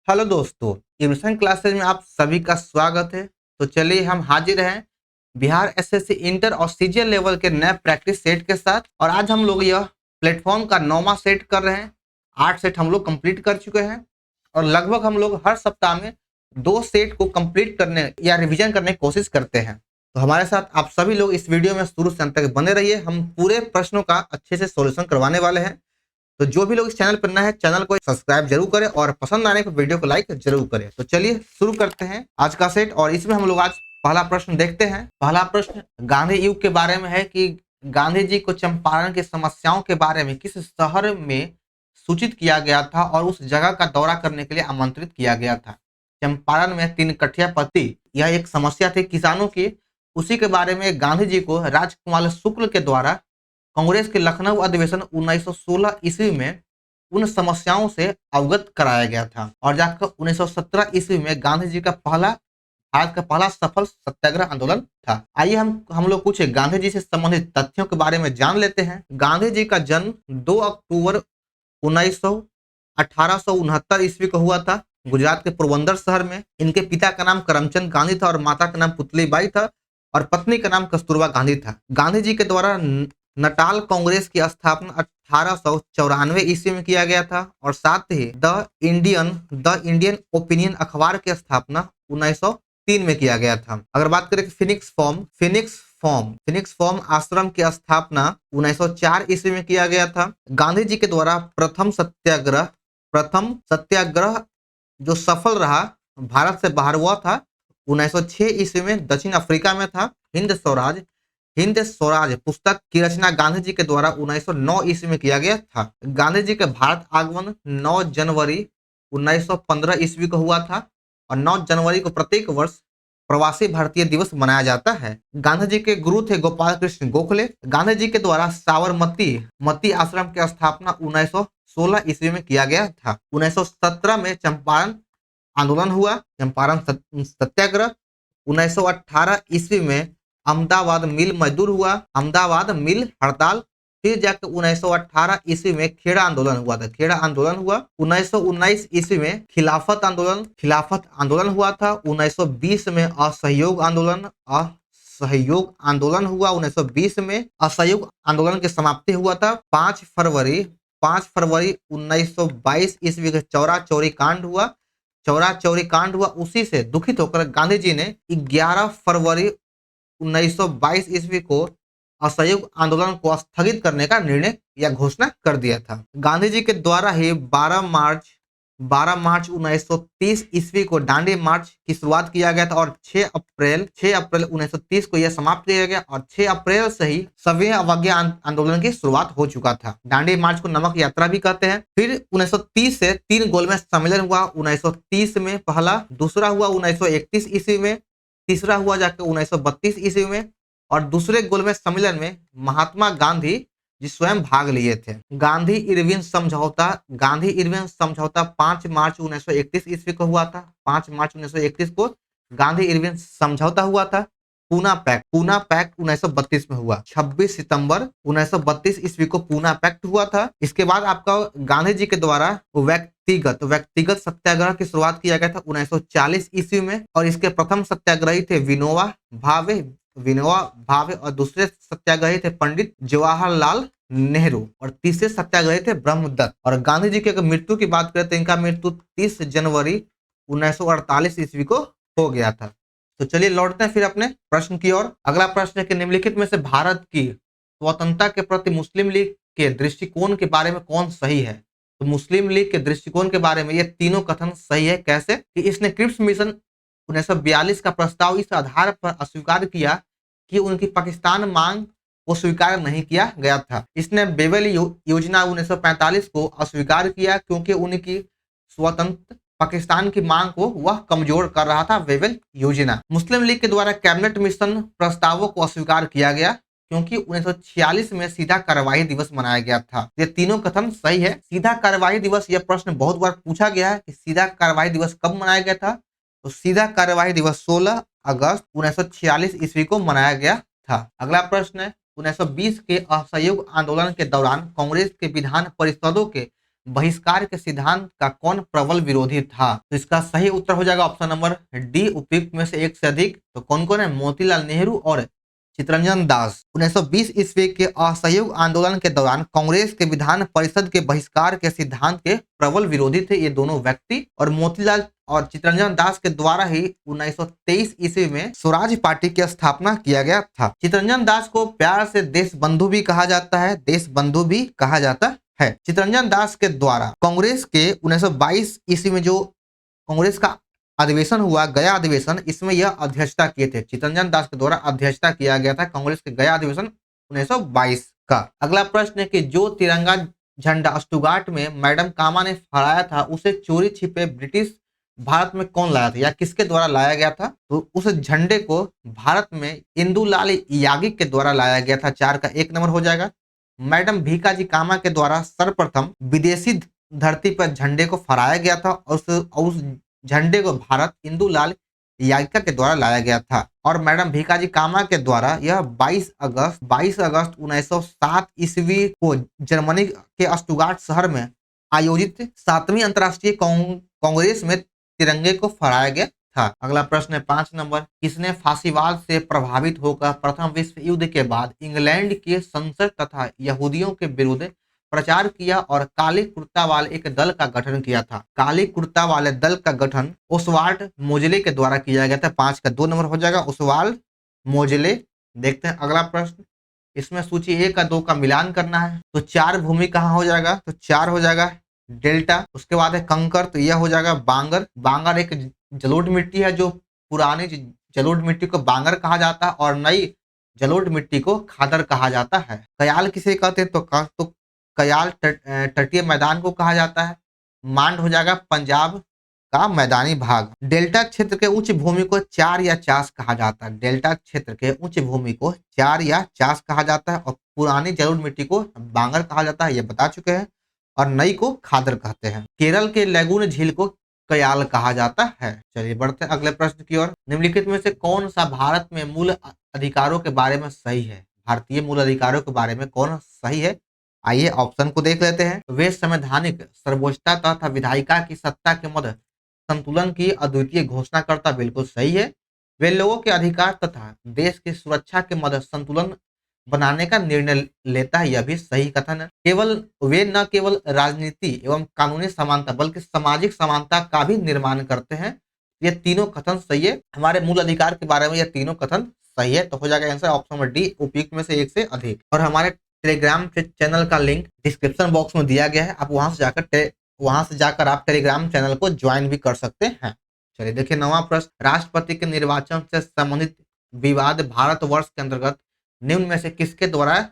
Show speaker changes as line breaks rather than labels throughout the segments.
Hello दोस्तों, evolution classes में आप सभी का स्वागत है। तो चलिए हम हाजिर हैं बिहार एसएससी इंटर और सीजीएल लेवल के नए प्रैक्टिस सेट के साथ। और आज हम लोग यह प्लेटफॉर्म का 9वां सेट कर रहे हैं। 8 सेट हम लोग कंप्लीट कर चुके हैं और लगभग हम लोग हर सप्ताह में 2 सेट को कंप्लीट करने या रिवीजन करने की कोशिश करते हैं। तो हमारे साथ आप सभी लोग इस वीडियो में शुरू से अंत तक बने रहिए। हम पूरे प्रश्नों का अच्छे से सॉल्यूशन करवाने वाले हैं। तो जो भी लोग इस चैनल पर नए हैं, चैनल को सब्सक्राइब जरूर करें और पसंद आने पर वीडियो को लाइक जरूर करें। तो चलिए शुरू करते हैं आज का सेट। और इसमें हम लोग आज पहला प्रश्न देखते हैं। पहला प्रश्न गांधी युग के बारे में है कि गांधी जी को चंपारण की समस्याओं के बारे में किस शहर में सूचित किया गया था और उस जगह का दौरा करने के लिए आमंत्रित किया गया था। चंपारण में 3 कठिया पत्ती यह एक समस्या थी किसानों की। उसी के बारे में गांधी जी को राजकुमार शुक्ल के द्वारा कांग्रेस के लखनऊ अधिवेशन 1916 ईस्वी में उन समस्याओं से अवगत कराया गया था और जाकर 1917 ईस्वी में गांधी जी का भारत का पहला सफल सत्याग्रह आंदोलन था। आइए हम लोग कुछ गांधी जी से संबंधित तथ्यों के बारे में जान लेते हैं। गांधी जी का जन्म 2 अक्टूबर 1869 ईस्वी को हुआ था गुजरात के पोरबंदर शहर में। इनके पिता का नाम करमचंद गांधी था और माता का नाम पुतलीबाई था और पत्नी का नाम कस्तूरबा गांधी था। गांधी जी के द्वारा नटाल कांग्रेस की स्थापना 1894 ईस्वी में किया गया था और साथ ही द इंडियन ओपिनियन अखबार की स्थापना 1903 में किया गया था। अगर बात करें फिनिक्स फॉर्म आश्रम की स्थापना 1904 ईस्वी में किया गया था। गांधी जी के द्वारा प्रथम सत्याग्रह जो सफल रहा भारत से बाहर हुआ था 1906 ईस्वी में दक्षिण अफ्रीका में था। हिंद स्वराज पुस्तक की रचना गांधी जी के द्वारा 1909 ईस्वी में किया गया था। गांधी जी के भारत आगमन 9 जनवरी 1915 ईस्वी को हुआ था और 9 जनवरी को प्रत्येक वर्ष प्रवासी भारतीय दिवस मनाया जाता है। गांधी जी के गुरु थे गोपाल कृष्ण गोखले। गांधी जी के द्वारा साबरमती आश्रम की स्थापना 1916 ईस्वी में किया गया था। 1917 में चंपारण आंदोलन हुआ, चंपारण सत्याग्रह। 1918 ईस्वी में अहमदाबाद मिल मजदूर हुआ, अहमदाबाद मिल हड़ताल। फिर जाकर 1918 ईस्वी में खेड़ा आंदोलन हुआ था, खेड़ा आंदोलन हुआ। 1919 ईस्वी में खिलाफत आंदोलन हुआ था। 1920 में असहयोग आंदोलन हुआ। 1920 में असहयोग आंदोलन की समाप्ति हुआ था। 5 फरवरी 1922 ईस्वी का चौरा चौरी कांड हुआ। उसी से दुखित होकर गांधी जी ने 11 फरवरी 1922 ईस्वी को असहयोग आंदोलन को स्थगित करने का निर्णय या घोषणा कर दिया था। गांधी जी के द्वारा ही 12 मार्च 1930 ईस्वी को दांडी मार्च की शुरुआत किया गया था और 6 अप्रैल 1930 को यह समाप्त किया गया और 6 अप्रैल से ही सविनय अवज्ञा आंदोलन की शुरुआत हो चुका था। दांडी मार्च को नमक यात्रा भी कहते हैं। फिर 1930 से 3 गोलमेज सम्मेलन हुआ। 1930 में पहला, दूसरा हुआ 1931 ईस्वी में, तीसरा हुआ जाकर 1932 ईस्वी में और दूसरे गोलमेज सम्मेलन में महात्मा गांधी जी स्वयं भाग लिए थे। गांधी इरविन समझौता 5 मार्च 1931 ईस्वी को हुआ था। 5 मार्च 1931 को गांधी इरविन समझौता हुआ था। पूना पैक्ट 1932 में हुआ। 26 सितंबर 1932 ईस्वी को पूना पैक्ट हुआ था। इसके बाद आपका गांधी जी के द्वारा व्यक्तिगत सत्याग्रह की शुरुआत किया गया था 1940 ईस्वी में और इसके प्रथम सत्याग्रही थे विनोबा भावे और दूसरे सत्याग्रही थे पंडित जवाहरलाल नेहरू और तीसरे सत्याग्रही थे ब्रह्मदत्त। और गांधी जी की अगर मृत्यु की बात करें तो इनका मृत्यु 30 जनवरी 1948 ईस्वी को हो गया था। तो चलिए लौटते हैं फिर अपने प्रश्न की ओर। अगला प्रश्न है कि निम्नलिखित में से भारत की स्वतंत्रता के प्रति मुस्लिम लीग के दृष्टिकोण के बारे में कौन सही है? तो मुस्लिम लीग के दृष्टिकोण के बारे में ये तीनों कथन सही है। कैसे? कि इसने क्रिप्स मिशन 1942 का प्रस्ताव इस आधार पर अस्वीकार किया कि उनकी पाकिस्तान मांग को स्वीकार नहीं किया गया था। इसने बेबल योजना 1945 को अस्वीकार किया क्योंकि उनकी स्वतंत्र पाकिस्तान की मांग को वह कमजोर कर रहा था। वेबल योजना। मुस्लिम लीग के द्वारा कैबिनेट मिशन प्रस्तावों को अस्वीकार किया गया क्योंकि 1946 में सीधा कार्यवाही दिवस मनाया गया था। ये तीनों कथन सही है। सीधा कार्यवाही दिवस, यह प्रश्न बहुत बार पूछा गया है कि सीधा कार्यवाही दिवस कब मनाया गया था। तो सीधा कार्यवाही दिवस 16 अगस्त 1946 ईस्वी को मनाया गया था। अगला प्रश्न है 1920 के असहयोग आंदोलन के दौरान कांग्रेस के विधान परिषदों के बहिष्कार के सिद्धांत का कौन प्रबल विरोधी था? तो इसका सही उत्तर हो जाएगा ऑप्शन नंबर डी, उपयुक्त में से एक से अधिक। तो कौन कौन है? मोतीलाल नेहरू और चितरंजन दास। 1920 ईस्वी के असहयोग आंदोलन के दौरान कांग्रेस के विधान परिषद के बहिष्कार के सिद्धांत के प्रबल विरोधी थे ये दोनों व्यक्ति, और मोतीलाल और चितरंजन दास के द्वारा ही 1923 ईस्वी में स्वराज पार्टी की स्थापना किया गया था। चितरंजन दास को प्यार से देश बंधु भी कहा जाता है, देश बंधु भी कहा जाता है। चितरंजन दास के द्वारा कांग्रेस के 1922 ईस्वी में जो कांग्रेस का अधिवेशन हुआ, गया अधिवेशन, इसमें यह अध्यक्षता किए थे। चितरंजन दास के द्वारा अध्यक्षता किया गया था कांग्रेस के गया अधिवेशन 1922 का। अगला प्रश्न है कि जो तिरंगा झंडा स्टुगार्ट में मैडम कामा ने फहराया था उसे चोरी छिपे ब्रिटिश भारत में कौन लाया था या किसके द्वारा लाया गया था? तो उस झंडे को भारत में इंदुलाल यागी के द्वारा लाया गया था। 4 का 1 नंबर हो जाएगा। मैडम भीकाजी कामा के द्वारा सर्वप्रथम विदेशी धरती पर झंडे को फहराया गया था और उस झंडे को भारत इंदुलाल यागिका के द्वारा लाया गया था। और मैडम भीकाजी कामा के द्वारा यह 22 अगस्त 1907 ईस्वी को जर्मनी के स्टुगार्ट शहर में आयोजित 7वीं अंतर्राष्ट्रीय कांग्रेस में तिरंगे को फहराया गया था। अगला प्रश्न है 5 नंबर। किसने फांसीवाद से प्रभावित होकर प्रथम विश्व युद्ध के बाद इंग्लैंड के संसद तथा यहूदियों के विरुद्ध प्रचार किया और काले कुर्ता वाले एक दल का गठन किया था? काले कुर्ता वाले दल का गठन ओसवाल्ड मोजले के द्वारा किया गया था। 5 का 2 नंबर हो जाएगा, ओसवाल्ड मोजले। देखते हैं अगला प्रश्न। इसमें सूची 1 का 2 का मिलान करना है। तो 4 भूमि कहाँ हो जाएगा? तो 4 हो जाएगा डेल्टा। उसके बाद है कंकर, तो यह हो जाएगा बांगर। बांगर एक जलोढ़ मिट्टी है, जो पुरानी जलोढ़ मिट्टी को बांगर कहा जाता है और नई जलोढ़ मिट्टी को खादर कहा जाता है। कयाल किसे कहते हैं? तो कयाल तटीय मैदान को कहा जाता है। मांड हो जाएगा पंजाब का मैदानी भाग। डेल्टा क्षेत्र के उच्च भूमि को चार या चास कहा जाता है। डेल्टा क्षेत्र के उच्च भूमि को चार या चास कहा जाता है और पुरानी जलोढ़ मिट्टी को बांगर कहा जाता है, ये बता चुके हैं। और नई को खादर कहते हैं। केरल के लैगून झील को कयाल कहा जाता है। चलिए बढ़ते हैं अगले प्रश्न की ओर। निम्नलिखित में से कौन सा भारत में मूल अधिकारों के बारे में सही है? भारतीय मूल अधिकारों के बारे में कौन सही है? आइए ऑप्शन को देख लेते हैं। वे संवैधानिक सर्वोच्चता तथा विधायिका की सत्ता के मध्य संतुलन की अद्वितीय घोषणा करता, बिल्कुल सही है। वे लोगों के अधिकार तथा देश की सुरक्षा के मध्य संतुलन बनाने का निर्णय लेता है, यह भी सही कथन है। वे न केवल राजनीति एवं कानूनी समानता बल्कि सामाजिक समानता का भी निर्माण करते हैं। ये तीनों कथन सही है। हमारे मूल अधिकार के बारे में यह तीनों कथन सही है, तो हो जाएगा आंसर ऑप्शन नंबर डी, उपयुक्त में से एक से अधिक। और हमारे टेलीग्राम चैनल का लिंक डिस्क्रिप्शन बॉक्स में दिया गया है, आप वहां से जाकर आप टेलीग्राम चैनल को ज्वाइन भी कर सकते हैं। चलिए देखिए 9वां प्रश्न। राष्ट्रपति के निर्वाचन से संबंधित विवाद भारतवर्ष के अंतर्गत निम्न में से किसके द्वारा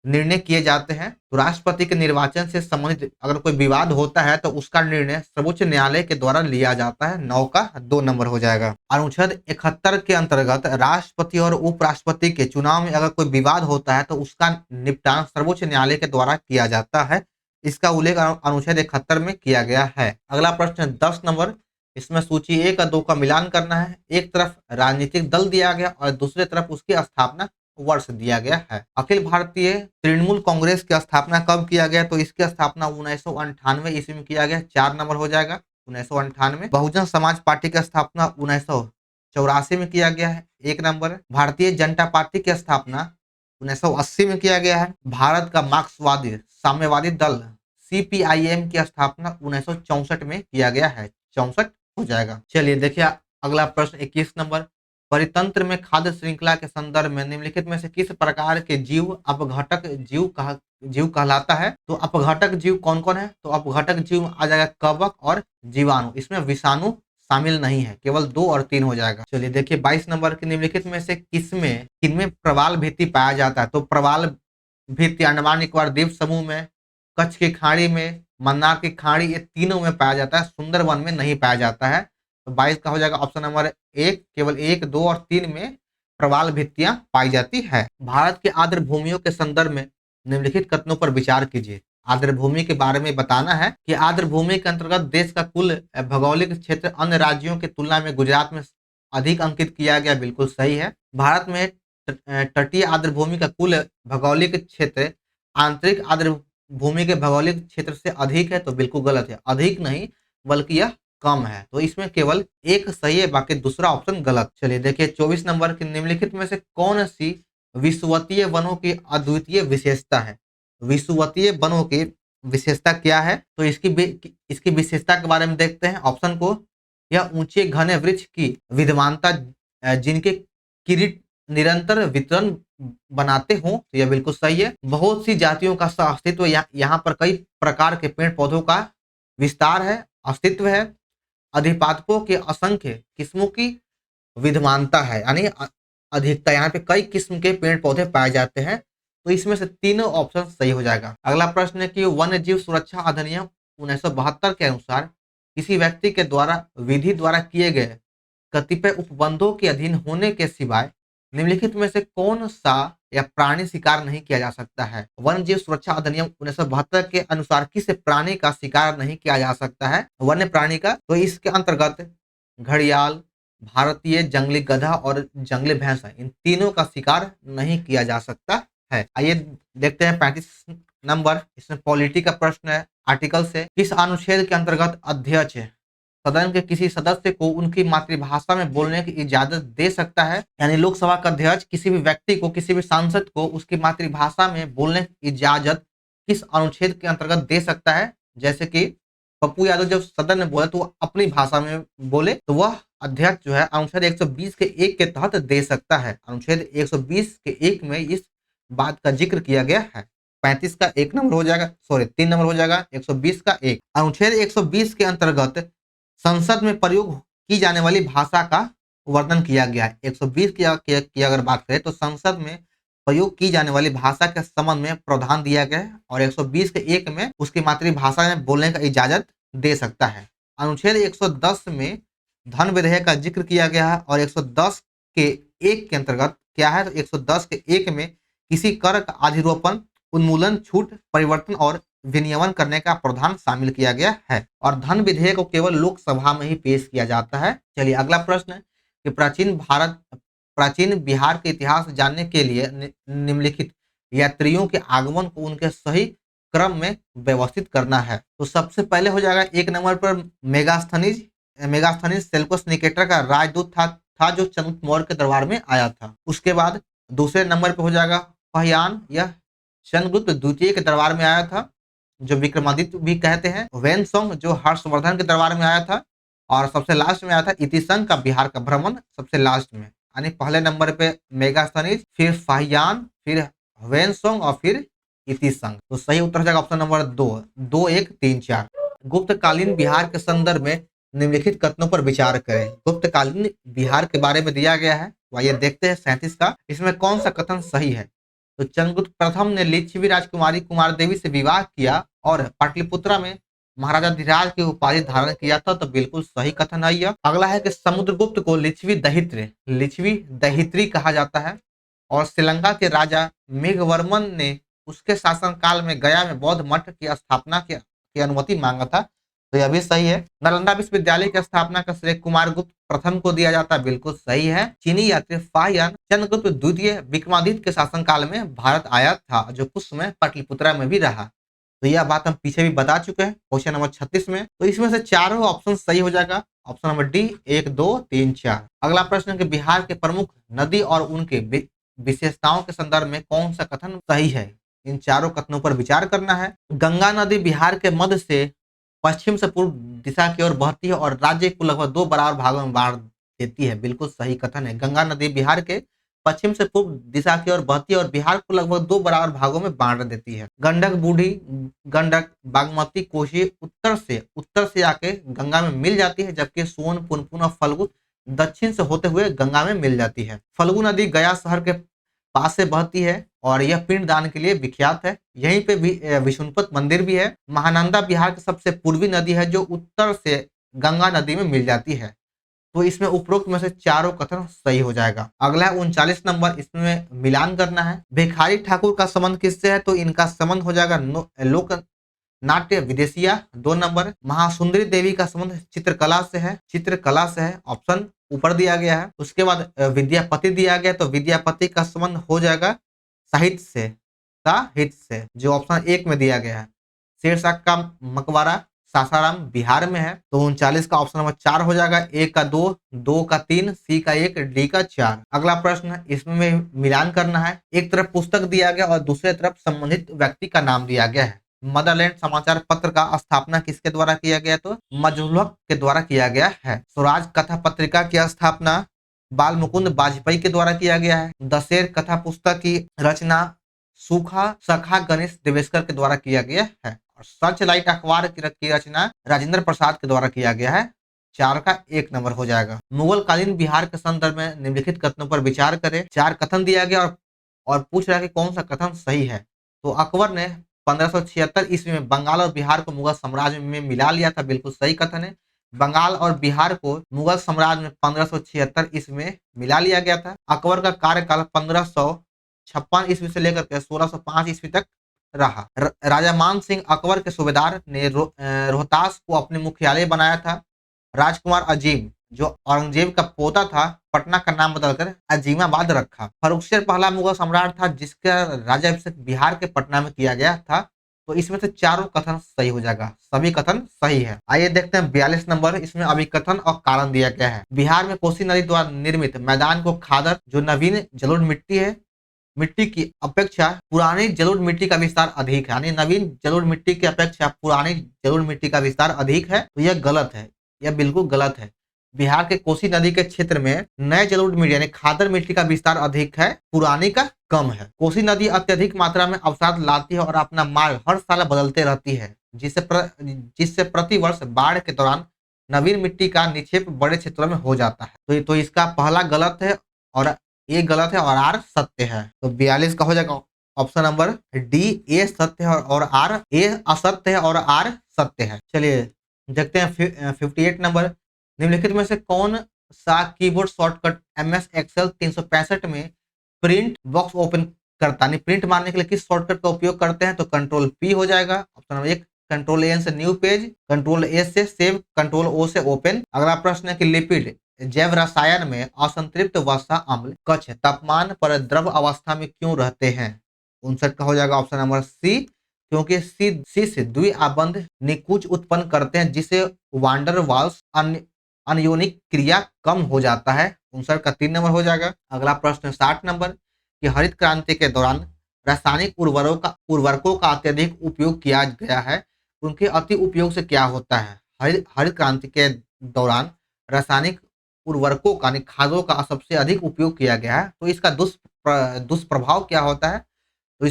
निर्णय किए जाते हैं? तो राष्ट्रपति के निर्वाचन से संबंधित अगर कोई विवाद होता है तो उसका निर्णय सर्वोच्च न्यायालय के द्वारा लिया जाता है। 9 का 2 नंबर हो जाएगा। अनुच्छेद 71 के अंतर्गत राष्ट्रपति और उपराष्ट्रपति के चुनाव में अगर कोई विवाद होता है तो उसका निपटान सर्वोच्च न्यायालय के द्वारा किया जाता है। इसका उल्लेख अनुच्छेद 71 में किया गया है। अगला प्रश्न 10 नंबर। इसमें सूची 1 और 2 का मिलान करना है। एक तरफ राजनीतिक दल दिया गया और दूसरी तरफ उसकी स्थापना वर्ष दिया गया है। अखिल भारतीय तृणमूल कांग्रेस की स्थापना कब किया गया? तो इसकी स्थापना 1998 ईस्वी में किया गया। 4 नंबर हो जाएगा 1998। बहुजन समाज पार्टी की स्थापना 1984 में किया गया है। 1 नंबर। भारतीय जनता पार्टी की स्थापना 1980 में किया गया है। भारत का मार्क्सवादी साम्यवादी दल CPIM की स्थापना 1964 में किया गया है। 64 हो जाएगा। चलिए देखिए अगला प्रश्न 21 नंबर। परितंत्र में खाद्य श्रृंखला के संदर्भ में निम्नलिखित में से किस प्रकार के जीव अपघटक जीव कहलाता है? तो अपघटक जीव कौन कौन है? तो अपघटक जीव आ जाएगा कवक और जीवाणु। इसमें विषाणु शामिल नहीं है, केवल 2 और 3 हो जाएगा। चलिए देखिए 22 नंबर के निम्नलिखित में से किनमें प्रवाल भित्ति पाया जाता है? तो प्रवाल भित्ति अंडमान निकोबार द्वीप समूह में, कच्छ की खाड़ी में, मन्नार की खाड़ी, ये तीनों में पाया जाता है। सुंदरवन में नहीं पाया जाता है। तो 22 का हो जाएगा ऑप्शन नंबर 1। केवल 1, 2 और 3 में प्रवाल भित्तियां पाई जाती है। भारत के आर्द्र भूमियों के संदर्भ में निम्नलिखित कथनों पर विचार कीजिए। आर्द्र भूमि के बारे में बताना है कि आर्द्र भूमि के अंतर्गत देश का कुल भौगोलिक क्षेत्र अन्य राज्यों की तुलना में गुजरात में अधिक अंकित किया गया, बिल्कुल सही है। भारत में तटीय आर्द्र भूमि का कुल भौगोलिक क्षेत्र आंतरिक आर्द्र भूमि के भौगोलिक क्षेत्र से अधिक है, तो बिल्कुल गलत है, अधिक नहीं बल्कि यह कम है। तो इसमें केवल एक सही है, बाकी दूसरा ऑप्शन गलत। चलिए देखिए 24 नंबर की, निम्नलिखित में से कौन सी विषुवतीय वनों की अद्वितीय विशेषता है? विषुवतीय वनों की विशेषता क्या है? तो इसकी विशेषता के बारे में देखते हैं ऑप्शन को। यह ऊंचे घने वृक्ष की विद्वानता, जिनके किरीट निरंतर वितरण बनाते हों, तो यह बिल्कुल सही है। बहुत सी जातियों का अस्तित्व, यहाँ पर कई प्रकार के पेड़ पौधों का विस्तार है, अस्तित्व है। अधिपादकों के असंख्य किस्मों की विद्वानता है, यानी अधिकता, यहाँ पे कई किस्म के पेड़ पौधे पाए जाते हैं। तो इसमें से तीनों ऑप्शन सही हो जाएगा। अगला प्रश्न है कि वन्य जीव सुरक्षा अधिनियम 1972 के अनुसार किसी व्यक्ति के द्वारा विधि द्वारा किए गए कतिपय उपबंधों के अधीन होने के सिवाय निम्नलिखित में से कौन सा या प्राणी शिकार नहीं किया जा सकता है? वन्य जीव सुरक्षा अधिनियम 1972 के अनुसार किस प्राणी का शिकार नहीं किया जा सकता है, वन्य प्राणी का? तो इसके अंतर्गत घड़ियाल, भारतीय जंगली गधा और जंगली भैंस है, इन तीनों का शिकार नहीं किया जा सकता है। आइए देखते हैं 35 नंबर, इसमें पॉलिटी का प्रश्न है। आर्टिकल से किस अनुच्छेद के अंतर्गत अध्यक्ष सदन के किसी सदस्य को उनकी मातृभाषा में बोलने की इजाजत दे सकता है? यानी लोकसभा का अध्यक्ष किसी भी व्यक्ति को, किसी भी सांसद को उसकी मातृभाषा में बोलने की इजाजत किस अनुच्छेद के अंतर्गत दे सकता है? जैसे कि पप्पू यादव जब सदन में बोले तो वो अपनी भाषा में बोले, तो वह अध्यक्ष जो है अनुच्छेद 120 के 1 के तहत दे सकता है। अनुच्छेद 120 के 1 में इस बात का जिक्र किया गया है। 35 का 1 नंबर हो जाएगा, सॉरी 3 नंबर हो जाएगा, 120 का 1। अनुच्छेद 120 के अंतर्गत संसद में प्रयोग की जाने वाली भाषा का वर्णन किया गया है। 120 की अगर बात करें तो संसद में प्रयोग की जाने वाली भाषा के संबंध में प्रावधान दिया गया है, और 120 के 1 में उसकी मातृभाषा में बोलने का इजाजत दे सकता है। अनुच्छेद 110 में धन विधेयक का जिक्र किया गया है, और 110 के 1 के अंतर्गत क्या है? तो 110 के 1 में किसी कर का अधिरोपण, उन्मूलन, छूट, परिवर्तन और विनियमन करने का प्रावधान शामिल किया गया है, और धन विधेयक को केवल लोकसभा में ही पेश किया जाता है। चलिए अगला प्रश्न है कि प्राचीन बिहार के इतिहास जानने के लिए निम्नलिखित यात्रियों के आगमन को उनके सही क्रम में व्यवस्थित करना है। तो सबसे पहले हो जाएगा 1 नंबर पर मेगास्थनीज सेल्यूकस निकेटर का राजदूत था जो चंद्रगुप्त मौर्य के दरबार में आया था। उसके बाद दूसरे नंबर पर हो जाएगा फहियान, यह चंद्रगुप्त द्वितीय के दरबार में आया था, जो विक्रमादित्य भी कहते हैं। वेनसोंग जो हर्षवर्धन के दरबार में आया था, और सबसे लास्ट में आया था इतिसंग का बिहार का भ्रमण सबसे लास्ट में। यानी पहले नंबर पे मेगास्थनीज, फिर फाहियान, फिर वेनसोंग और फिर इतिसंग। तो सही उत्तर हो जाएगा ऑप्शन नंबर 2, 1, 3, 4। गुप्तकालीन बिहार के संदर्भ में निम्नलिखित कथनों पर विचार करें। गुप्तकालीन बिहार के बारे में दिया गया है, तो आइए देखते हैं 37 का, इसमें कौन सा कथन सही है। तो चंद्रगुप्त प्रथम ने लिच्छवी राजकुमारी कुमार देवी से विवाह किया और पाटलिपुत्रा में महाराजा धीराज की उपाधि धारण किया था, तो बिल्कुल सही कथन है यह। अगला है कि समुद्रगुप्त को लिच्छवी दहित्री कहा जाता है, और श्रीलंका के राजा मेघवर्मन ने उसके शासनकाल में गया में बौद्ध मठ की स्थापना की अनुमति मांगा था, तो यह भी सही है। नालंदा विश्वविद्यालय की स्थापना का श्रेय कुमारगुप्त प्रथम को दिया जाता है, बिल्कुल सही है। चीनी यात्री फाहियान चंद्रगुप्त द्वितीय विक्रमादित्य के शासनकाल में भारत आया था, जो कुछ समय पाटलिपुत्रा में भी रहा। तो यह बात हम पीछे भी बता चुके हैं क्वेश्चन नंबर 36 में। तो इसमें से चारों ऑप्शन सही हो जाएगा, ऑप्शन नंबर डी 1, 2, 3, 4। अगला प्रश्न है कि बिहार के प्रमुख नदी और उनके विशेषताओं के संदर्भ में कौन सा कथन सही है। इन चारों कथनों पर विचार करना है। गंगा नदी बिहार के मध्य से पश्चिम से पूर्व दिशा की ओर बहती है और राज्य को लगभग 2 बराबर भागों में बांट देती है, बिल्कुल सही कथन है। गंगा नदी बिहार के पश्चिम से पूर्व दिशा की ओर बहती है और बिहार को लगभग 2 बराबर भागों में बांट देती है। गंडक, बूढ़ी गंडक, बागमती, कोसी उत्तर से आके गंगा में मिल जाती है, जबकि सोन, पुनपुन और फल्गु दक्षिण से होते हुए गंगा में मिल जाती है। फल्गु नदी गया शहर के पास से बहती है और यह पिंड दान के लिए विख्यात है। यहीं पे विष्णुपद मंदिर भी है। महानंदा बिहार की सबसे पूर्वी नदी है जो उत्तर से गंगा नदी में मिल जाती है। तो इसमें उपरोक्त में से चारों कथन सही हो जाएगा। अगला है 39 नंबर, इसमें मिलान करना है। भिखारी ठाकुर का संबंध किससे है? तो इनका संबंध हो जाएगा लोक नाट्य विदेशिया। 2 नंबर, महासुंदरी देवी का संबंध चित्रकला से है, ऑप्शन ऊपर दिया गया है। उसके बाद विद्यापति दिया गया, तो विद्यापति का संबंध हो जाएगा साहित्य से, साहित्य से, जो ऑप्शन 1 में दिया गया है। शेरशाह का मकबरा सासाराम बिहार में है, तो 39 का ऑप्शन नंबर 4 हो जाएगा। ए का 2, 2 का 3, सी का 1, डी का 4। अगला प्रश्न, इसमें मिलान करना है। एक तरफ पुस्तक दिया गया और दूसरे तरफ संबंधित व्यक्ति का नाम दिया गया है। मदरलैंड समाचार पत्र का स्थापना किसके द्वारा किया गया? तो मजलुक के द्वारा किया गया है। स्वराज कथा पत्रिका की स्थापना बाल मुकुंद वाजपेयी के द्वारा किया गया है। दशेर कथा पुस्तक की रचना सखा गणेश देवेशकर के द्वारा किया गया है। और सर्चलाइट अखबार की रचना राजेंद्र प्रसाद के द्वारा किया गया है। 4 का 1 नंबर हो जाएगा। मुगल कालीन बिहार के संदर्भ में निम्नलिखित कथनों पर विचार करें। 4 कथन दिया गया और पूछ रहा है कि कौन सा कथन सही है। तो अकबर ने 1576 ईस्वी में बंगाल और बिहार को मुगल साम्राज्य में मिला लिया था, बिल्कुल सही कथन है। बंगाल और बिहार को मुगल साम्राज्य में 1576 ईस्वी में मिला लिया गया था। अकबर का कार्यकाल 1556 ईस्वी से लेकर के 1605 ईस्वी तक रहा। राजा मान सिंह अकबर के सूबेदार ने रोहतास को अपने मुख्यालय बनाया था। राजकुमार अजीम जो औरंगजेब का पोता था, पटना का नाम बदलकर अजीमाबाद रखा। फर्रुखशेर पहला मुगल सम्राट था जिसका राज्याभिषेक बिहार के पटना में किया गया था। तो इसमें से चारों कथन सही हो जाएगा, सभी कथन सही है। आइए देखते हैं 42 नंबर, इसमें अभिकथन और कारण दिया गया है। बिहार में कोसी नदी द्वारा निर्मित मैदान को खादर जो नवीन जलोढ़ मिट्टी है, मिट्टी की अपेक्षा पुरानी जलोढ़ मिट्टी का विस्तार अधिक है, यानी नवीन जलोढ़ मिट्टी की अपेक्षा पुरानी जलोढ़ मिट्टी का विस्तार अधिक है। तो यह गलत है, यह बिल्कुल गलत है। बिहार के कोसी नदी के क्षेत्र में नए जलोढ़ मिट्टी यानी खादर मिट्टी का विस्तार अधिक है, पुरानी का कम है। कोसी नदी अत्यधिक मात्रा में अवसाद लाती है और अपना मार्ग हर साल बदलते रहती है, जिससे प्रति वर्ष बाढ़ के दौरान नवीन मिट्टी का निक्षेप बड़े क्षेत्रों में हो जाता है। तो इसका पहला गलत है और ए गलत है और आर सत्य है। तो 42 का हो जाएगा ऑप्शन नंबर डी, ए सत्य है और आर ए असत्य है और आर सत्य है। चलिए देखते हैं 58 नंबर, निम्नलिखित में से कौन सा कीबोर्ड शॉर्टकट MS एक्सेल 365 में प्रिंट बॉक्स ओपन करता है? प्रिंट मारने के लिए किस शॉर्टकट का उपयोग करते हैं? तो कंट्रोल पी हो जाएगा ऑप्शन नंबर 1। कंट्रोल एन से न्यू पेज, कंट्रोल ए से सेव, कंट्रोल ओ से ओपन। अगला प्रश्न है कि लिपिड जैव रसायन में असंतृप्त वसा अम्ल कक्ष तापमान पर द्रव अवस्था में क्यों रहते हैं? 59 का हो जाएगा ऑप्शन नंबर सी, क्योंकि सी से द्विआबंध निकुंज उत्पन्न करते हैं जिसे वांडर वाल्स अनयोनिक क्रिया कम हो जाता है। 59 का 3 नंबर हो जाएगा। अगला प्रश्न 60 नंबर कि हरित क्रांति के दौरान रासायनिक उर्वरकों का अत्यधिक उपयोग किया गया है, उनके अति उपयोग से क्या होता है? हरित क्रांति के दौरान रासायनिक उर्वरकों का खादों का सबसे अधिक उपयोग किया गया है, तो इसका दुष्प्रभाव क्या होता है? तो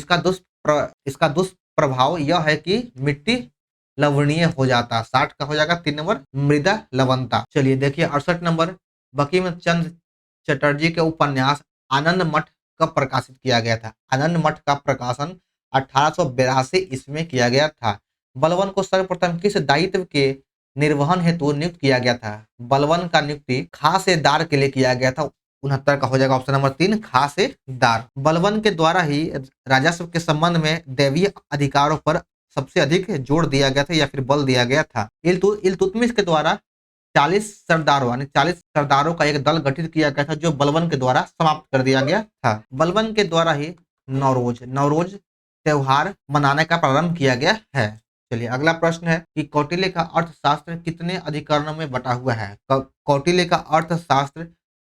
इसका दुष्प्रभाव यह है कि मिट्टी लवणीय हो जाता है। 60 का हो जाएगा 3 नंबर मृदा लवणता। चलिए देखिए 68 नंबर, बंकिम चंद्र चटर्जी के उपन्यास आनंद मठ कब प्रकाशित किया गया था? आनंद मठ का प्रकाशन 1882 ईस्वी में किया गया था। बलवन को सर्वप्रथम किस दायित्व के निर्वहन हेतु नियुक्त किया गया था? बलवन का नियुक्ति खासेदार के लिए किया गया था। 69 का हो जाएगा ऑप्शन नंबर 3 खासेदार। बलवन के द्वारा ही राजस्व के संबंध में दैवीय अधिकारों पर सबसे अधिक जोर दिया गया था या फिर बल दिया गया था। इल्तुतमिश के द्वारा 40 सरदारों यानी 40 सरदारों का एक दल गठित किया गया था जो बलवन के द्वारा समाप्त कर दिया गया था। बलवन के द्वारा ही नवरोज त्योहार मनाने का प्रारंभ किया गया है। चलिए अगला प्रश्न है कि कौटिल्य का अर्थशास्त्र कितने अधिकरणों में बटा हुआ है? कौटिल्य का अर्थशास्त्र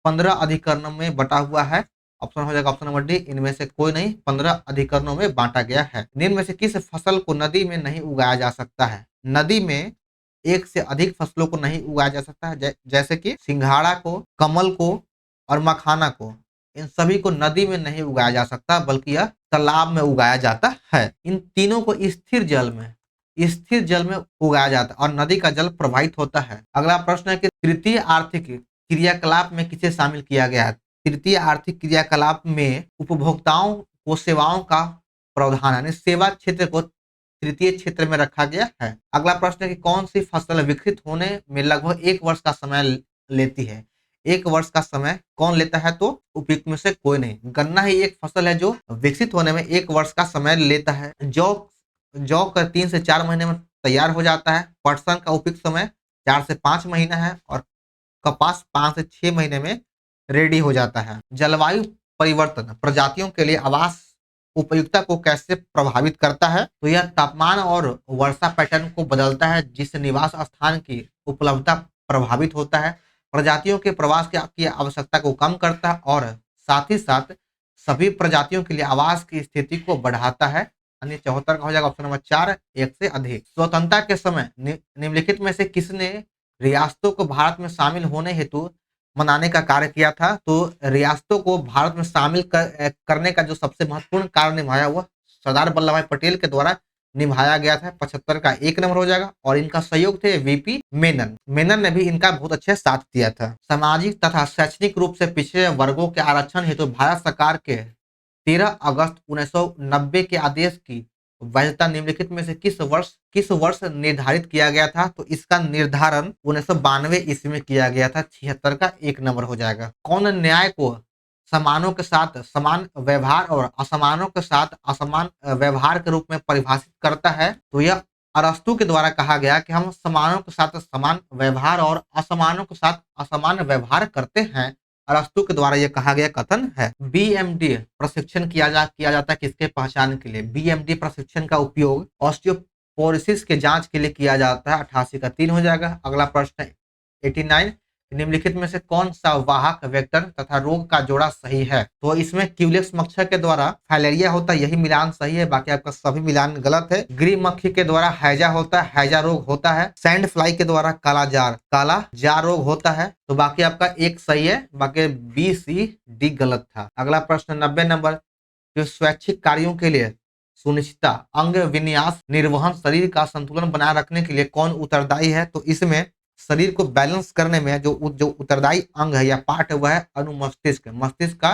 15 अधिकरणों में बटा हुआ है। ऑप्शन हो जाएगा ऑप्शन नंबर डी, इनमें से कोई नहीं, 15 अधिकरणों में बांटा गया है। निम्न में से किस फसल को नदी में नहीं उगाया जा सकता है? नदी में एक से अधिक फसलों को नहीं उगाया जा सकता है, जैसे कि सिंघाड़ा को, कमल को और मखाना को। इन सभी को नदी में नहीं उगाया जा सकता बल्कि यह तालाब में उगाया जाता है। इन तीनों को स्थिर जल में उगाया जाता है और नदी का जल प्रवाहित होता है। अगला प्रश्न है कि तृतीय आर्थिक क्रियाकलाप में किसे शामिल किया गया है? तृतीय आर्थिक क्रियाकलाप में उपभोक्ताओं को सेवाओं का प्रावधान यानी सेवा क्षेत्र को तृतीय क्षेत्र में रखा गया है। अगला प्रश्न है कि कौन सी फसल विकसित होने में लगभग 1 वर्ष का समय लेती है? 1 वर्ष का समय कौन लेता है? तो उपयुक्त में से कोई नहीं। गन्ना ही एक फसल है जो विकसित होने में 1 वर्ष का समय लेता है। जौ का 3 से 4 महीने में तैयार हो जाता है। पटसन का उपयुक्त समय 4 से 5 महीना है और कपास 5 से 6 महीने में रेडी हो जाता है। जलवायु परिवर्तन प्रजातियों के लिए आवास उपयुक्तता को कैसे प्रभावित करता है? तो यह तापमान और वर्षा पैटर्न को बदलता है, जिससे निवास स्थान की उपलब्धता प्रभावित होता है, प्रजातियों के प्रवास की आवश्यकता को कम करता है और साथ ही साथ सभी प्रजातियों के लिए आवास की स्थिति को बढ़ाता है। यानी 74 का हो जाएगा ऑप्शन नंबर 4, एक से अधिक। स्वतंत्रता के समय निम्नलिखित में से किसने रियासतों को भारत में शामिल होने हेतु मनाने का कार्य किया था? तो रियासतों को भारत में शामिल करने का जो सबसे महत्वपूर्ण कार्य निभाया हुआ सरदार वल्लभ भाई पटेल के द्वारा निभाया गया था। 75 का 1 नंबर हो जाएगा। और इनका सहयोग थे वीपी मेनन। मेनन ने भी इनका बहुत अच्छे साथ दिया था। सामाजिक तथा शैक्षणिक रूप से पिछड़े वर्गों के आरक्षण हेतु भारत सरकार के 13 अगस्त 1990 के आदेश की वैधता निम्नलिखित में से किस वर्ष निर्धारित किया गया था? तो इसका निर्धारण 1992 ईस्वी में किया गया था। 76 का 1 नंबर हो जाएगा। कौन न्याय को समानों के साथ समान व्यवहार और असमानों के साथ असमान व्यवहार के रूप में परिभाषित करता है? तो यह अरस्तु के द्वारा कहा गया कि हम समानों के साथ समान व्यवहार और असमानों के साथ असमान व्यवहार करते हैं। अरस्तु के द्वारा यह कहा गया कथन है। बीएमडी प्रशिक्षण किया जाता है किसके पहचान के लिए? बीएमडी प्रशिक्षण का उपयोग ऑस्टियोपोरोसिस के जांच के लिए किया जाता है। 88 का 3 हो जाएगा। अगला प्रश्न 89, निम्नलिखित में से कौन सा वाहक वेक्टर तथा रोग का जोड़ा सही है? तो इसमें क्यूलेक्स मच्छर के द्वारा फाइलेरिया होता है, यही मिलान सही है, बाकी आपका सभी मिलान गलत है। ग्रीन मक्खी के द्वारा हैजा होता है, हैजा रोग होता है। सैंड फ्लाई के द्वारा काला जार रोग होता है। तो बाकी आपका एक सही है, बाकी बी सी डी गलत था। अगला प्रश्न 90 नंबर, जो स्वैच्छिक कार्यों के लिए सुनिश्चितता अंग विन्यास निर्वहन शरीर का संतुलन बनाए रखने के लिए कौन उत्तरदायी है? तो इसमें शरीर को बैलेंस करने में जो उत्तरदायी अंग है या पार्ट है वह है अनुमस्तिष्क। मस्तिष्क का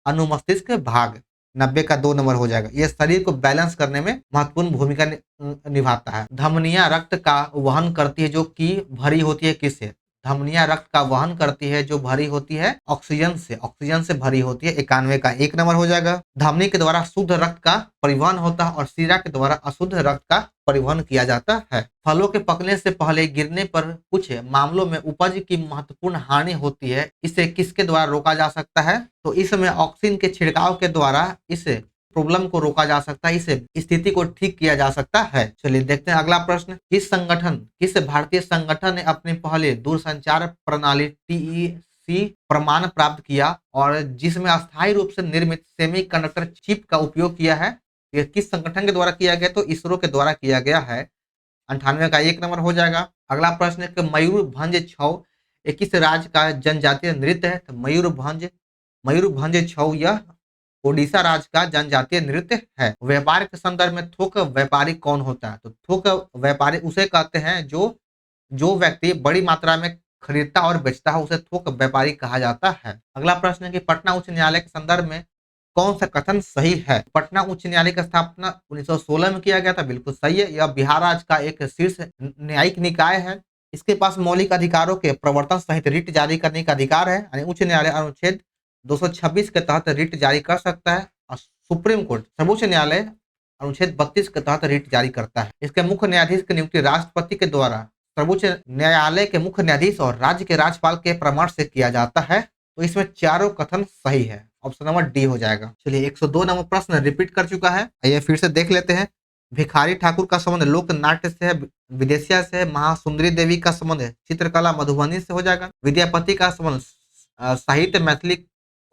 अनुमस्तिष्क भाग। 90 का 2 नंबर हो जाएगा। यह शरीर को बैलेंस करने में महत्वपूर्ण भूमिका निभाता है। धमनियां रक्त का वहन करती है जो कि भरी होती है किससे? धमनियां रक्त का वहन करती है जो भरी होती है ऑक्सीजन से भरी होती है। 91 का 1 नंबर हो जाएगा। धमनी के द्वारा शुद्ध रक्त का परिवहन होता है और शिरा के द्वारा अशुद्ध रक्त का परिवहन किया जाता है। फलों के पकने से पहले गिरने पर कुछ मामलों में उपज की महत्वपूर्ण हानि होती है, इसे किसके द्वारा रोका जा सकता है? तो इसमें ऑक्सीजन के छिड़काव के द्वारा इस प्रॉब्लम को रोका जा सकता है, इस स्थिति को ठीक किया जा सकता है। चलिए देखते हैं अगला प्रश्न। किस भारतीय संगठन ने अपनी पहले दूरसंचार प्रणाली टीईसी प्रमाण प्राप्त किया और जिसमें अस्थायी रूप से निर्मित सेमीकंडक्टर चिप का उपयोग किया है? यह किस संगठन के द्वारा किया गया? तो इसरो के द्वारा किया गया है। 98 का 1 नंबर हो जाएगा। अगला प्रश्न है कि मयूरभंज छौ किस राज्य का जनजातीय नृत्य है? तो मयूरभंज छौ यह ओडिशा राज्य का जनजातीय नृत्य है। व्यापार के संदर्भ में थोक व्यापारी कौन होता है? तो थोक व्यापारी उसे कहते हैं जो व्यक्ति बड़ी मात्रा में खरीदता और बेचता है, उसे थोक व्यापारी कहा जाता है। अगला प्रश्न है कि पटना उच्च न्यायालय के संदर्भ में कौन सा कथन सही है? पटना उच्च न्यायालय की स्थापना 1916 में किया गया था, बिल्कुल सही है। यह बिहार राज्य का एक शीर्ष न्यायिक निकाय है। इसके पास मौलिक अधिकारों के प्रवर्तन सहित रिट जारी करने का अधिकार है। यानी उच्च न्यायालय अनुच्छेद 226 के तहत रिट जारी कर सकता है और सुप्रीम कोर्ट सर्वोच्च न्यायालय अनुच्छेद 32 के तहत रिट जारी करता है। इसके मुख्य न्यायाधीश की नियुक्ति राष्ट्रपति के द्वारा सर्वोच्च न्यायालय के मुख्य न्यायाधीश और राज्य के राज्यपाल के परामर्श से किया जाता है। तो इसमें चारों कथन सही है, ऑप्शन नंबर डी हो जाएगा। चलिए 102 नंबर प्रश्न रिपीट कर चुका है, आइए फिर से देख लेते हैं। भिखारी ठाकुर का संबंध लोक नाट्य से है, विदेशिया से है। महासुंदरी देवी का संबंध चित्रकला मधुबनी से हो जाएगा। विद्यापति का संबंध साहित्य मैथिली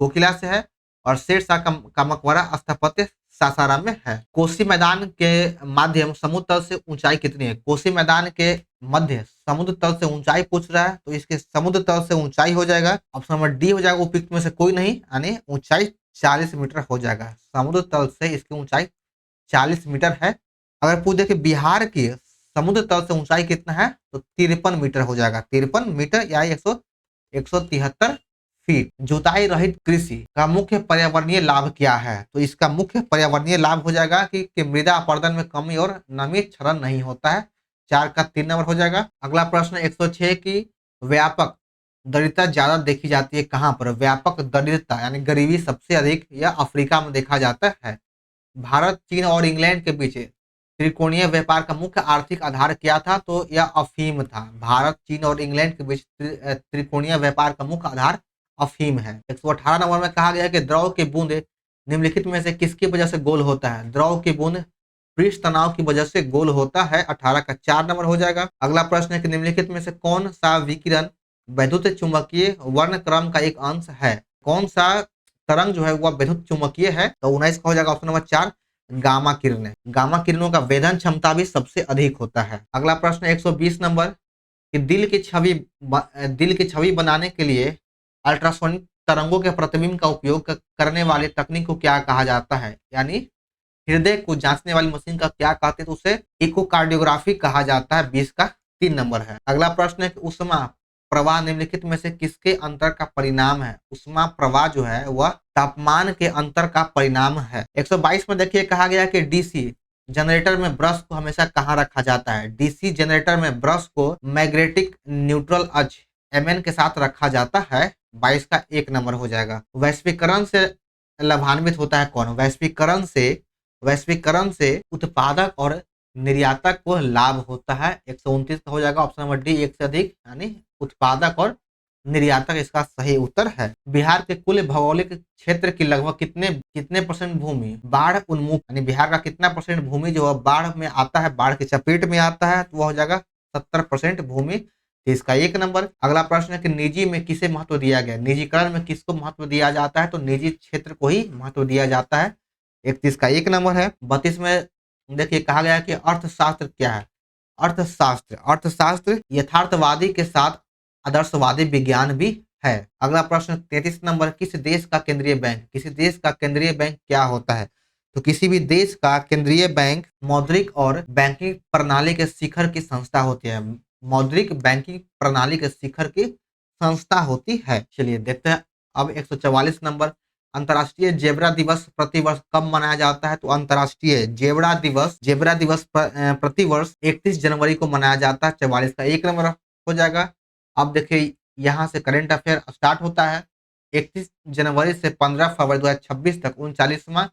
कोकिला से है और शेरशाह का मकबरा स्थापत्य सासाराम में है। कोसी मैदान के माध्यम समुद्र तल से ऊंचाई कितनी है? कोसी मैदान के मध्य समुद्र तल से ऊंचाई पूछ रहा है, तो इसके समुद्र तल से ऊंचाई हो जाएगा ऑप्शन नंबर डी हो जाएगा। उपयुक्त में से कोई नहीं, यानी ऊंचाई 40 मीटर हो जाएगा। समुद्र तल से इसकी ऊंचाई 40 मीटर है। अगर पूछ दे कि बिहार की समुद्र तल से ऊंचाई कितना है, तो 53 मीटर हो जाएगा। 53 मीटर या 173 फीट। जुताई रहित कृषि का मुख्य पर्यावरणीय लाभ क्या है? तो इसका मुख्य पर्यावरणीय लाभ हो जाएगा कि मृदा अपरदन में कमी और नमी क्षरण नहीं होता है। 4 का 3 नंबर हो जाएगा। अगला प्रश्न 106 की व्यापक दरिद्रता ज्यादा देखी जाती है कहाँ पर? व्यापक दरिद्रता यानी गरीबी सबसे अधिक यह अफ्रीका में देखा जाता है। भारत, चीन और इंग्लैंड के बीच त्रिकोणीय व्यापार का मुख्य आर्थिक आधार क्या था? तो यह अफीम था। भारत, चीन और इंग्लैंड के बीच त्रिकोणीय व्यापार का मुख्य आधार अफीम है। 118 नंबर में कहा गया है कि द्रव की बूंद निम्नलिखित में से किसकी वजह से गोल होता है? द्रव की बूंद पृष्ठ तनाव की वजह से गोल होता है। 18 का 4 नंबर हो जाएगा। अगला प्रश्न है कि निम्नलिखित में से कौन सा विकिरण वैद्युत चुंबकीय वर्णक्रम का एक अंश है? कौन सा तरंग जो है वह वैद्युत चुंबकीय है? तो 19 का हो जाएगा ऑप्शन नंबर 4 गामा किरणें। गामा किरणों का वेधन क्षमता भी सबसे अधिक होता है। अगला प्रश्न 120 नंबर कि दिल की छवि बनाने के लिए अल्ट्रासोनिक तरंगों के प्रतिबिंब का उपयोग करने वाले तकनीक को क्या कहा जाता है? यानी हृदय को जांचने वाली मशीन का क्या कहते हैं? तो उसे इकोकार्डियोग्राफी कहा जाता है। 20 का 3 नंबर है। अगला प्रश्न है कि ऊष्मा प्रवाह निम्नलिखित में से किसके अंतर का परिणाम है? ऊष्मा प्रवाह जो है वह तापमान के अंतर का परिणाम है। 122 में देखिए कहा गया कि डीसी जनरेटर में ब्रश को हमेशा कहाँ रखा जाता है? डीसी जनरेटर में ब्रश को मैग्नेटिक न्यूट्रल अक्ष एमएन के साथ रखा जाता है। 22 का 1 नंबर हो जाएगा। वैश्वीकरण से लाभान्वित होता है कौन? वैश्वीकरण से उत्पादक और निर्यातक को लाभ होता है। 129 का हो जाएगा ऑप्शन नंबर डी, एक से अधिक यानी उत्पादक और निर्यातक इसका सही उत्तर है। बिहार के कुल भौगोलिक क्षेत्र की लगभग कितने कितने परसेंट भूमि बाढ़ उन्मुख, यानी बिहार का कितना परसेंट भूमि जो है बाढ़ में आता है, बाढ़ की चपेट में आता है? तो वह हो जाएगा 70% भूमि। इसका 1 नंबर। अगला प्रश्न है कि निजी में किसे महत्व दिया गया? निजीकरण में किसको महत्व दिया जाता है? तो निजी क्षेत्र को ही महत्व दिया जाता है। 31 का 1 नंबर है। 32 में देखिए कहा गया कि अर्थशास्त्र क्या है? अर्थशास्त्र यथार्थवादी के साथ आदर्शवादी विज्ञान भी है। अगला प्रश्न 33 नंबर किस देश का केंद्रीय बैंक क्या होता है? तो किसी भी देश का केंद्रीय बैंक मौद्रिक और बैंकिंग प्रणाली के शिखर की संस्था होती है। मौद्रिक बैंकिंग प्रणाली के शिखर की संस्था होती है। चलिए देखते हैं अब 144 नंबर अंतर्राष्ट्रीय जेब्रा दिवस प्रतिवर्ष कब मनाया जाता है? तो अंतर्राष्ट्रीय जेब्रा दिवस प्रतिवर्ष 31 जनवरी को मनाया जाता है। 44 का 1 नंबर हो जाएगा। अब देखिए यहाँ से करंट अफेयर स्टार्ट होता है। 31 जनवरी से 15 फरवरी 2026 तक 39वां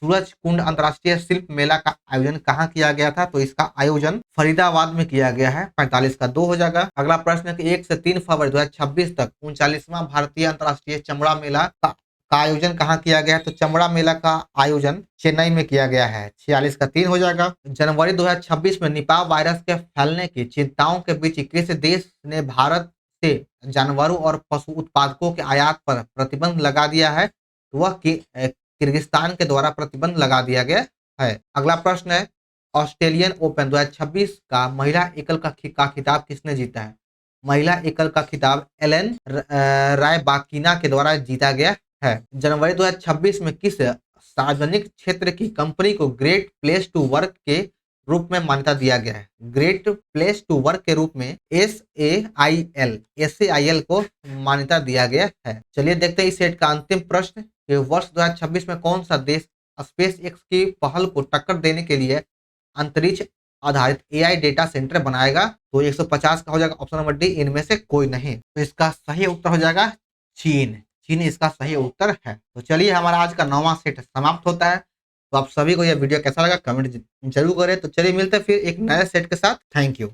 सूरज कुंड अंतर्राष्ट्रीय शिल्प मेला का आयोजन कहाँ किया गया था? तो इसका आयोजन फरीदाबाद में किया गया है। 45 का 2 हो जाएगा। अगला प्रश्न है कि 1 से 3 फरवरी 2026 तक 39वां भारतीय अंतर्राष्ट्रीय चमड़ा मेला का आयोजन कहाँ किया गया है? तो चमड़ा मेला का आयोजन चेन्नई में किया गया है। 46 का 3 हो जाएगा। जनवरी 2026 में निपाह वायरस के फैलने की चिंताओं के बीच किस देश ने भारत से जानवरों और पशु उत्पादकों के आयात पर प्रतिबंध लगा दिया है? तो वह किर्गिस्तान के द्वारा प्रतिबंध लगा दिया गया है। अगला प्रश्न है ऑस्ट्रेलियन ओपन 2026 का महिला एकल का खिताब किसने जीता है? महिला एकल का खिताब एलेन रायबाकिना के द्वारा जीता गया है। जनवरी 2026 में किस सार्वजनिक क्षेत्र की कंपनी को ग्रेट प्लेस टू वर्क के रूप में मान्यता दिया गया है? ग्रेट प्लेस टू वर्क के रूप में SAIL को मान्यता दिया गया है। चलिए देखते हैं इस सेट का अंतिम प्रश्न कि वर्ष 2026 में कौन सा देश स्पेस एक्स की पहल को टक्कर देने के लिए अंतरिक्ष आधारित AI डेटा सेंटर बनाएगा? तो 150 का हो जाएगा ऑप्शन नंबर डी, इनमें से कोई नहीं। तो इसका सही उत्तर हो जाएगा चीन। चीन इसका सही उत्तर है। तो चलिए हमारा आज का 9वां सेट समाप्त होता है। तो आप सभी को यह वीडियो कैसा लगा कमेंट जरूर करें। तो चलिए मिलते हैं फिर एक नए सेट के साथ। Thank you.